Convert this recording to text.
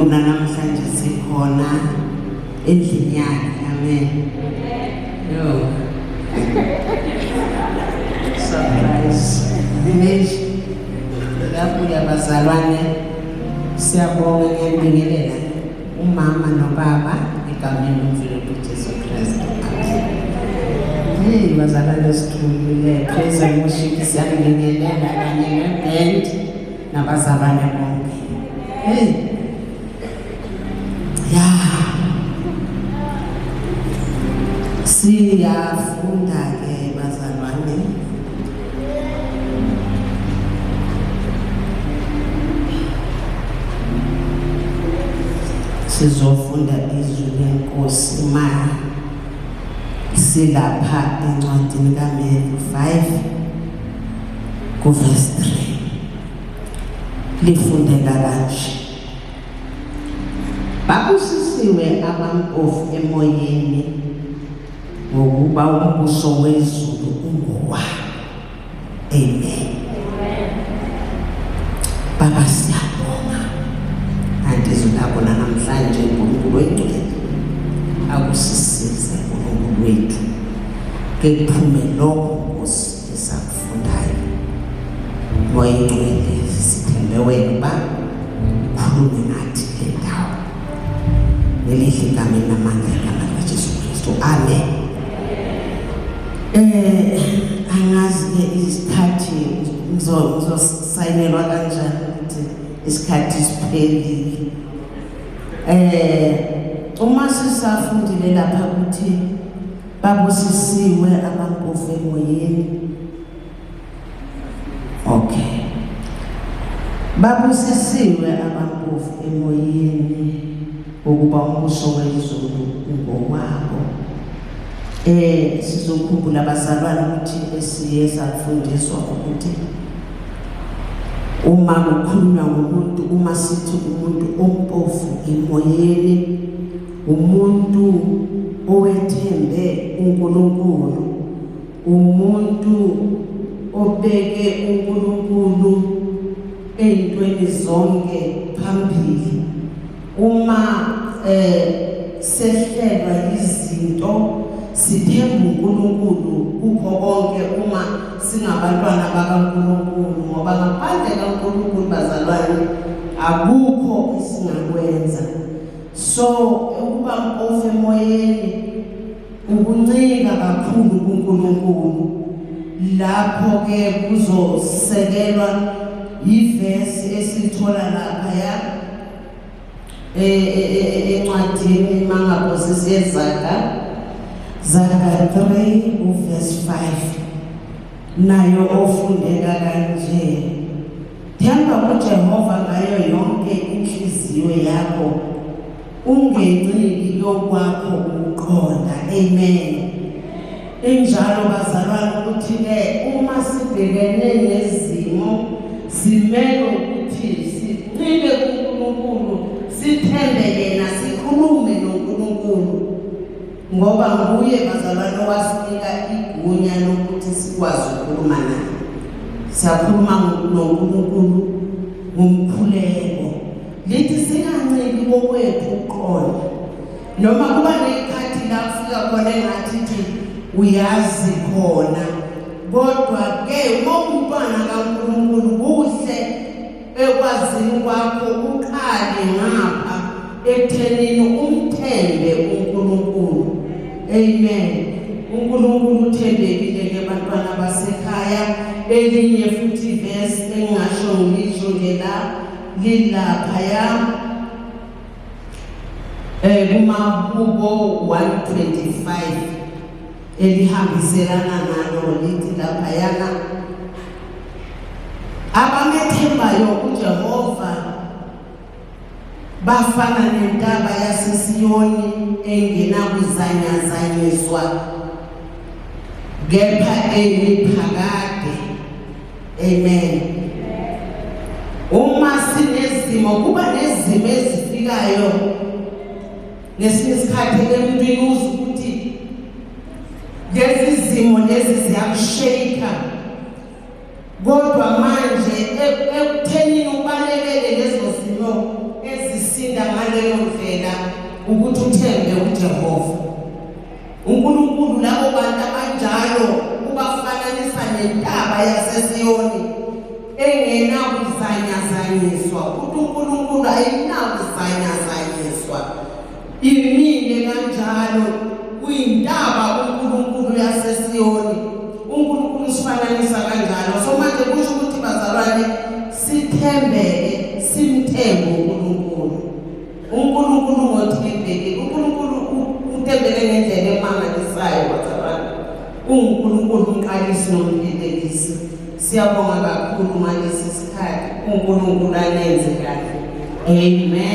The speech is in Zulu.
uNkulunkulu namhlanje sikhona endlini yakhe. Amen. Yo. Surprise. Lapho yabazalwane siyabonga ngembingelela umama nobaba egameni lomfilipi Jesu Kristu. Hey, bazalwane sithulile, praise and worship siyabingelela kanye neband nabazalwane bonke. Hey. Yeah. Siyafunda ke bazalwane. Sizofunda izwi lenkosi ma silapha encwadini kaMathew 5 kuverse 3. Lifundeka kanje. Babusisiwe abampofu emoyeni ngokuba umbuso wezulu ungowabo. Amen. Baba siyabonga. Andizwe lakho namhlanje uNkulunkulu wethu akusisize uNkulunkulu wethu kephume lokho Nkosi esakufundayo. Moya ngcwele sithembe wena ba ukhulume nathi le ndawo. Ngelihle igama namandla kaJesu Kristu. Amen. Angazi ke isikhathi ngizosayinelwa kanjani ukuthi isikhathi siphelile. Uma sisafundile lapha ukuthi babusisiwe abampofu emoyeni. Okay. Babusisiwe abampofu emoyeni ukuba umbuso wezulu ungowabo. Sizokhumbula abazalwane ukuthi esiye safundiswa ukuthi uma kukhulunywa ngomuntu, uma sithi umuntu ompofu emoyeni, umuntu owethembe uNkulunkulu, umuntu obeke uNkulunkulu ezintweni zonke phambili. Uma sehlelwa izinto sithemba uNkulunkulu kukho konke uma singabantwana bakaNkulunkulu, ngoba ngaphandle kaNkulunkulu bazalwane akukho esingakwenza. So ukuba mpofu emoyeni ukuncika kakhulu kuNkulunkulu. Lapho ke kuzosekelwa ivesi esithola lapha ya encwadini mangaphosisi yeZakhali 3 uverse 5 nayo ofundeka kanje. Themba kuJehova ngayo yonke inhliziyo yakho, ungenciki yokwakho ukuqonda. Amen. Injalo bazalwane ukuthi ke uma sibhekene nezimo simele ukuthi sincike kuNkulunkulu, sithembe yena, sikhulume noNkulunkulu. Ngoba nguye bazalwane owasinika igunya lokuthi sikwazi ukukhuluma naye. Siyakhuluma noNkulunkulu ngomkhuleko. Lithi singanciki kokwethu uqonda. Noma kuba nekhathi la kufika khona engathi uyazi khona. Kodwa ke uma umntwana kaNkulunkulu kuhle ekwazini kwakho uqale ngapha ekuthenini umthembe uNkulunkulu. Amen. uNkulunkulu uthembekile ke bantwana basekhaya. Elinye futhi verse engasho ngisho ngela lilapha ya kuMahubo 125 elihambiselana nalo lithi lapha yana abamethembayo uJehova bafana nentaba yaseSiyoni engenakuzanyazanyiswa kepha eliphakade. Amen. Uma sinezimo kuba nezimo ezifikayo ngesinye isikhathi emntwini uzwe ukuthi lezi zimo lezi ziyakusheka, kodwa manje ekuthenini ubalekele lezo zimo ukusinda ngaleyo ndlela ukuthi uthembe uJehova. uNkulunkulu labo bantu abanjalo ubafananisa nentaba yaseSiyoni engenakuzanyazanyiswa. uNkulunkulu ayinakuzanyazanyiswa, imile kanjalo kuyintaba uNkulunkulu yaseSiyoni. uNkulunkulu usifananisa kanjalo. So manje kusho ukuthi bazalwane sithembeke, simthembe uNkulunkulu. uNkulunkulu ngothembeke, uNkulunkulu uthembeke ngendlela emangalisayo bazalwane. uNkulunkulu umqalisi nomphilekisi. Siyabonga kakhulu ngalesi sikhathi uNkulunkulu anenze kahle. Amen.